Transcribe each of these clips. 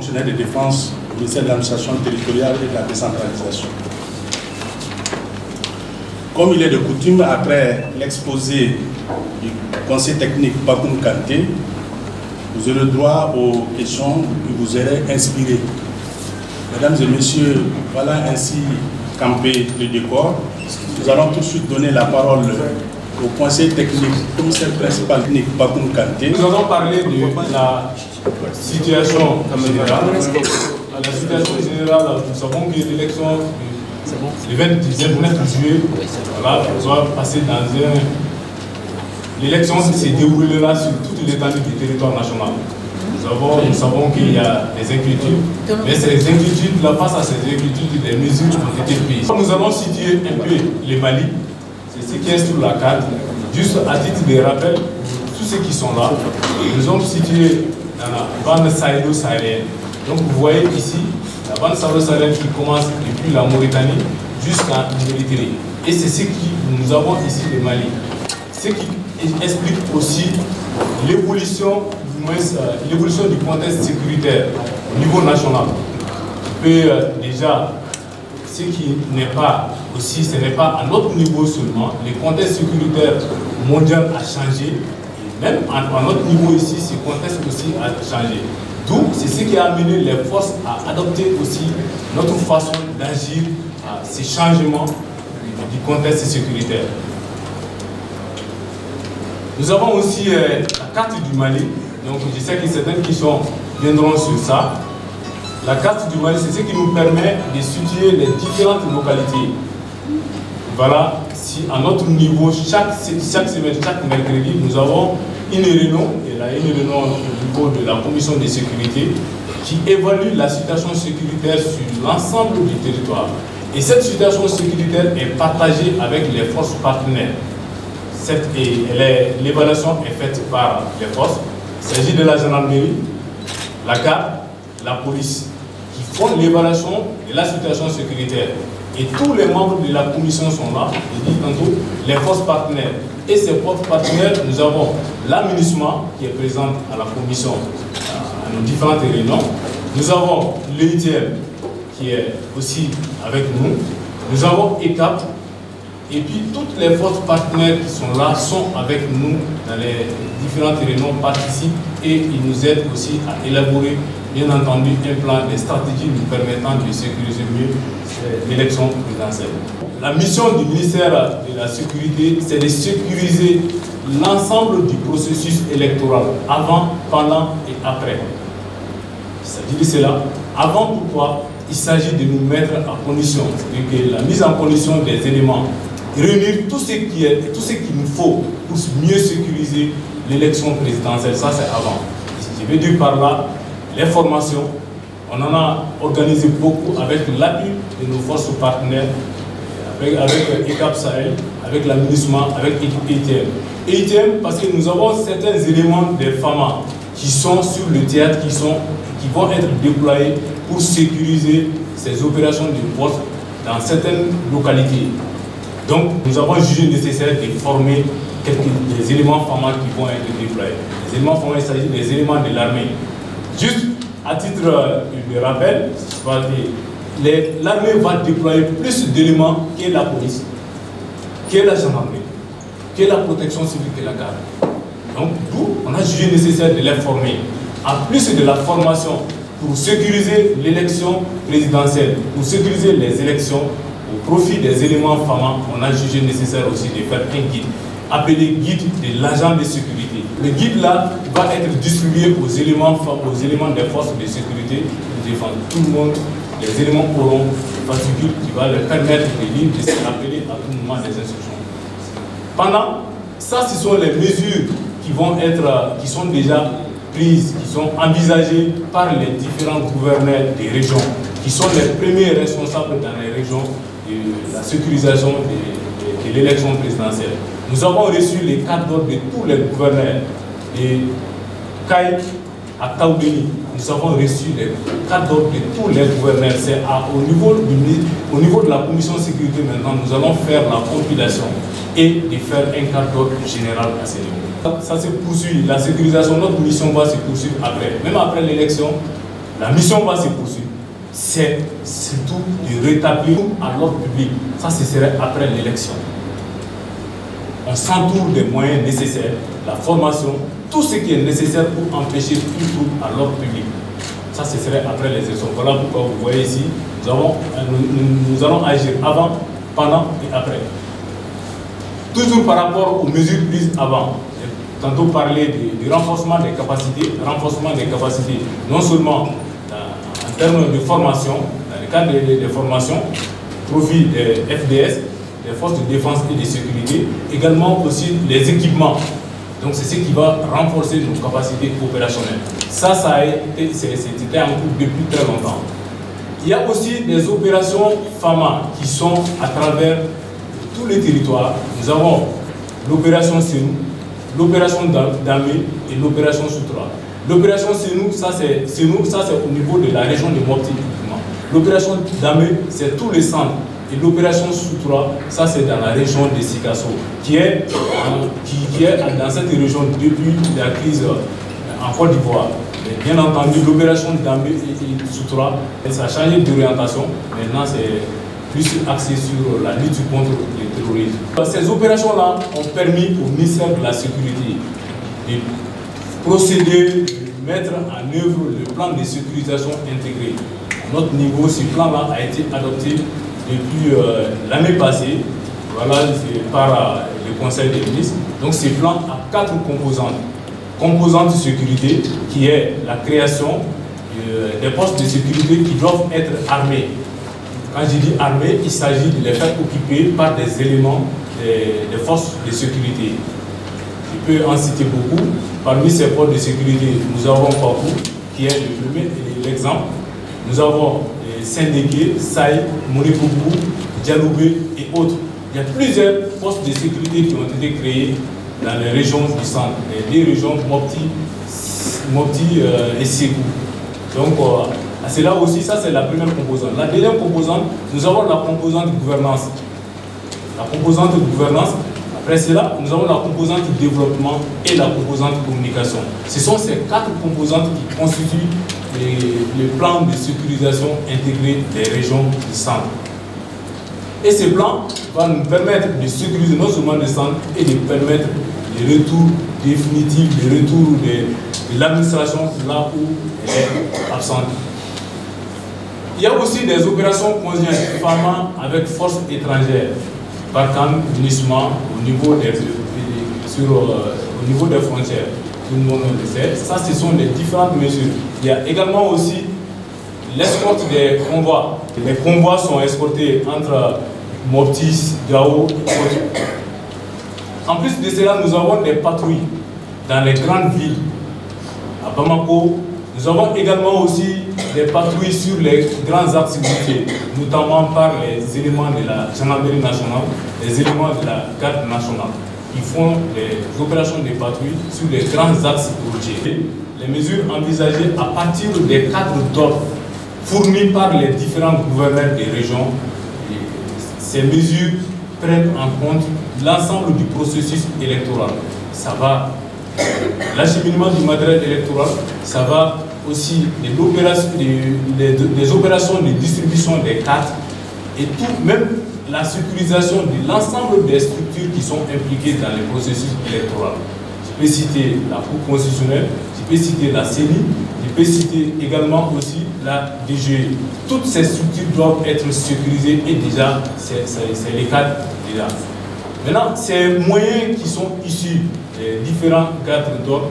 fonctionnaire de défense au ministère de l'administration territoriale et de la décentralisation. Comme il est de coutume, après l'exposé du conseil technique Bakoum Kanté, vous aurez droit aux questions qui vous auraient inspiré. Mesdames et messieurs, voilà ainsi campé le décor. Nous allons tout de suite donner la parole au conseil technique, commissaire principal technique Bakoum Kanté. Nous allons parler de la situation générale. La situation générale, nous savons que l'élection le 29 juillet, voilà, on va passer dans un... L'élection se déroulera sur toute l'étendue du territoire national. Nous savons qu'il y a des inquiétudes, mais ces inquiétudes, face à ces inquiétudes, des mesures ont été prises. Nous allons situer un peu les Mali, c'est ce qui est sur la carte. Juste à titre de rappel, tous ceux qui sont là, nous sommes situés dans la bande sahélo-sahélienne. Donc vous voyez ici, la bande sahélo-sahélienne qui commence depuis la Mauritanie jusqu'à l'Érythrée. Et c'est ce que nous avons ici le Mali. Ce qui explique aussi l'évolution du contexte sécuritaire au niveau national. Déjà, ce qui n'est pas aussi, ce n'est pas à notre niveau seulement, le contexte sécuritaire mondial a changé, et même à notre niveau ici, ce contexte aussi a changé. D'où, c'est ce qui a amené les forces à adopter aussi notre façon d'agir à ces changements du contexte sécuritaire. Nous avons aussi la carte du Mali, donc je sais que certaines questions viendront sur ça. La carte du Mali, c'est ce qui nous permet de situer les différentes localités. Voilà, si à notre niveau, chaque semaine, chaque mercredi, nous avons une réunion, et là, une réunion au niveau de la commission de sécurité, qui évalue la situation sécuritaire sur l'ensemble du territoire. Et cette situation sécuritaire est partagée avec les forces partenaires. L'évaluation est faite par les forces. Il s'agit de la gendarmerie, la garde, la police, qui font l'évaluation de la situation sécuritaire. Et tous les membres de la commission sont là, je dis tantôt, les forces partenaires. Et ces forces partenaires, nous avons la MINUSMA qui est présente à la commission, à nos différentes réunions. Nous avons l'EITM qui est aussi avec nous. Nous avons ECAP. Et puis toutes les forces partenaires qui sont là sont avec nous dans les différentes réunions, participent et ils nous aident aussi à élaborer, bien entendu, un plan de stratégie nous permettant de sécuriser mieux l'élection présidentielle. La mission du ministère de la Sécurité, c'est de sécuriser l'ensemble du processus électoral, avant, pendant et après. Il s'agit de cela. Avant, pourquoi? Il s'agit de nous mettre en condition, c'est-à-dire que la mise en condition des éléments, réunir tout ce qu'il nous faut pour mieux sécuriser l'élection présidentielle, ça c'est avant. Je veux dire par là, les formations, on en a organisé beaucoup avec l'appui de nos forces partenaires, avec ECAP Sahel, avec la MINUSMA, avec EITM. EITM parce que nous avons certains éléments des FAMA qui sont sur le théâtre, qui vont être déployés pour sécuriser ces opérations de vote dans certaines localités. Donc, nous avons jugé nécessaire de former des éléments FAMA qui vont être déployés. Les éléments FAMA, il s'agit des éléments de l'armée. Juste à titre de rappel, l'armée va déployer plus d'éléments que la police, que la gendarmerie, que la protection civile, que la garde. Donc, d'où on a jugé nécessaire de les former. En plus de la formation pour sécuriser l'élection présidentielle, pour sécuriser les élections, au profit des éléments FAMA, on a jugé nécessaire aussi de faire un guide, appelé guide de l'agent de sécurité. Le guide-là va être distribué aux éléments des forces de sécurité de défense. Tout le monde, les éléments auront une fascicule qui va leur permettre de lire, de se rappeler à tout moment des instructions. Pendant, ça, ce sont les mesures qui sont déjà prises, qui sont envisagées par les différents gouverneurs des régions, qui sont les premiers responsables dans les régions de la sécurisation de l'élection présidentielle. Nous avons reçu les cartes d'ordre de tous les gouverneurs, de Kaï à Kaoubeni. Nous avons reçu les cartes d'ordre de tous les gouverneurs. C'est au niveau de la commission sécurité maintenant, nous allons faire la compilation et de faire un carte d'ordre général à ce niveau. Ça se poursuit, la sécurisation, notre mission va se poursuivre après. Même après l'élection, La mission va se poursuivre. C'est surtout de rétablir à l'ordre public. Ça, ce serait après l'élection. On s'entoure des moyens nécessaires, la formation, tout ce qui est nécessaire pour empêcher tout trouble à l'ordre public. Ça, ce serait après les élections. Voilà pourquoi vous voyez ici, nous allons agir avant, pendant et après. Toujours par rapport aux mesures prises avant. Tantôt parler du renforcement des capacités, non seulement en termes de formation, dans le cadre des formations, profit des FDS, des forces de défense et de sécurité, également aussi les équipements. Donc c'est ce qui va renforcer nos capacités opérationnelles. Ça a été, c'était en cours depuis très longtemps. Il y a aussi des opérations FAMA qui sont à travers tous les territoires. Nous avons l'opération Senou, l'opération Damé et l'opération Soutra. L'opération Senou, ça c'est au niveau de la région de Mopti. L'opération Damé, c'est tous les centres. Et l'opération Soutra, ça c'est dans la région de Sikasso, qui est dans cette région depuis la crise en Côte d'Ivoire. Bien entendu, l'opération Damé et Soutra, ça a changé d'orientation. Maintenant, c'est plus axé sur la lutte contre le terrorisme. Ces opérations-là ont permis au ministère de la Sécurité de procéder, de mettre en œuvre le plan de sécurisation intégré. À notre niveau, ce plan-là a été adopté depuis l'année passée, voilà, par le Conseil des ministres. Donc ce plan a 4 composantes. Composante de sécurité, qui est la création des postes de sécurité qui doivent être armés. Quand je dis armés, il s'agit de les faire occuper par des éléments des forces de sécurité. Je peux en citer beaucoup. Parmi ces forces de sécurité, nous avons Pakou, qui est le premier l'exemple. Nous avons Sendeke, Saï, Mourikoubou, Dialoubé et autres. Il y a plusieurs postes de sécurité qui ont été créés dans les régions du centre, les deux régions Mopti et Ségou. Donc, c'est là aussi, ça c'est la première composante. La deuxième composante, nous avons la composante de gouvernance. La composante de gouvernance, après cela, nous avons la composante de développement et la composante de communication. Ce sont ces 4 composantes qui constituent le plan de sécurisation intégré des régions du centre. Et ce plan va nous permettre de sécuriser non seulement le centre et de permettre le retour définitif, le retour de l'administration là où elle est absente. Il y a aussi des opérations conjointes FAMA avec forces étrangères, Barkhane, Munissement, au niveau des frontières. Tout le monde le sait. Ça, ce sont les différentes mesures. Il y a également aussi l'escorte des convois. Les convois sont escortés entre Mopti, Gao et autres. En plus de cela, nous avons des patrouilles dans les grandes villes. À Bamako, nous avons également aussi des patrouilles sur les grands axes routiers, notamment par les éléments de la gendarmerie nationale, les éléments de la garde nationale, qui font des opérations de patrouille sur les grands axes routiers. Les mesures envisagées à partir des cadres d'ordre fournis par les différents gouverneurs des régions, ces mesures prennent en compte l'ensemble du processus électoral. Ça va l'acheminement du matériel électoral, ça va aussi des opérations de distribution des cartes et tout, même la sécurisation de l'ensemble des structures qui sont impliquées dans le processus électoral. Je peux citer la Cour constitutionnelle, je peux citer la CENI, je peux citer également aussi la DGE. Toutes ces structures doivent être sécurisées et déjà, c'est les cadres déjà. Maintenant, ces moyens qui sont issus des différents cadres d'ordre,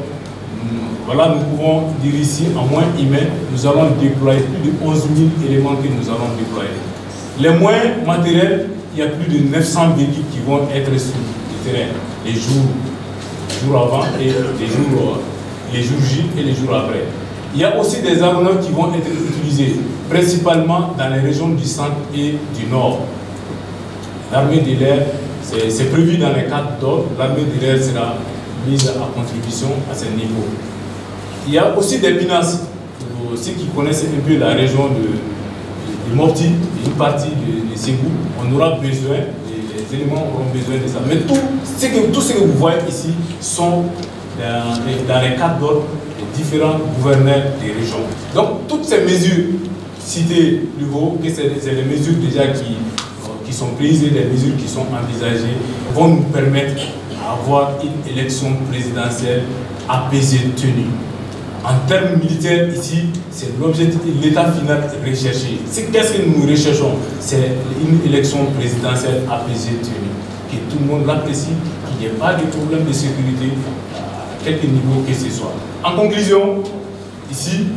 voilà, nous pouvons dire ici, en moyens humains, nous allons déployer plus de 11 000 éléments que nous allons déployer. Les moyens matériels, il y a plus de 900 véhicules qui vont être sur le terrain les jours avant et les jours J et les jours après. Il y a aussi des aéronefs qui vont être utilisés, principalement dans les régions du centre et du nord. L'armée de l'air, c'est prévu dans les cadres d'ordre, l'armée de l'air sera mise à contribution à ce niveau. Il y a aussi des menaces. Pour ceux qui connaissent un peu la région de Mopti, une partie de Ségou, on aura besoin, les éléments auront besoin de ça. Mais tout ce que vous voyez ici sont dans les cadres d'ordre les différents gouverneurs des régions. Donc toutes ces mesures citées plus haut, que c'est les mesures déjà qui sont prises et les mesures qui sont envisagées, vont nous permettre d'avoir une élection présidentielle apaisée, tenue. En termes militaires, ici, c'est l'objectif, l'état final recherché. Qu'est-ce que nous recherchons? C'est une élection présidentielle apaisée, tenue. Que tout le monde l'apprécie, qu'il n'y ait pas de problème de sécurité à quelque niveau que ce soit. En conclusion, ici,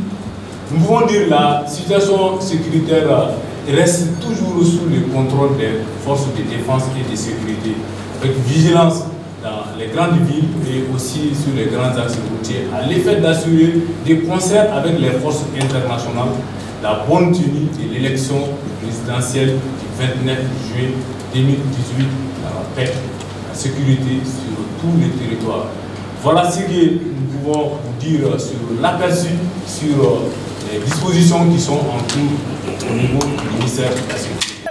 nous pouvons dire que la situation sécuritaire reste toujours sous le contrôle des forces de défense et de sécurité, avec vigilance dans les grandes villes et aussi sur les grands axes routiers, à l'effet d'assurer des concerts avec les forces internationales la bonne tenue de l'élection présidentielle du 29 juillet 2018 dans la paix, la sécurité sur tous les territoires. Voilà ce que nous pouvons vous dire sur l'aperçu, sur les dispositions qui sont en cours au niveau du ministère de la Sécurité.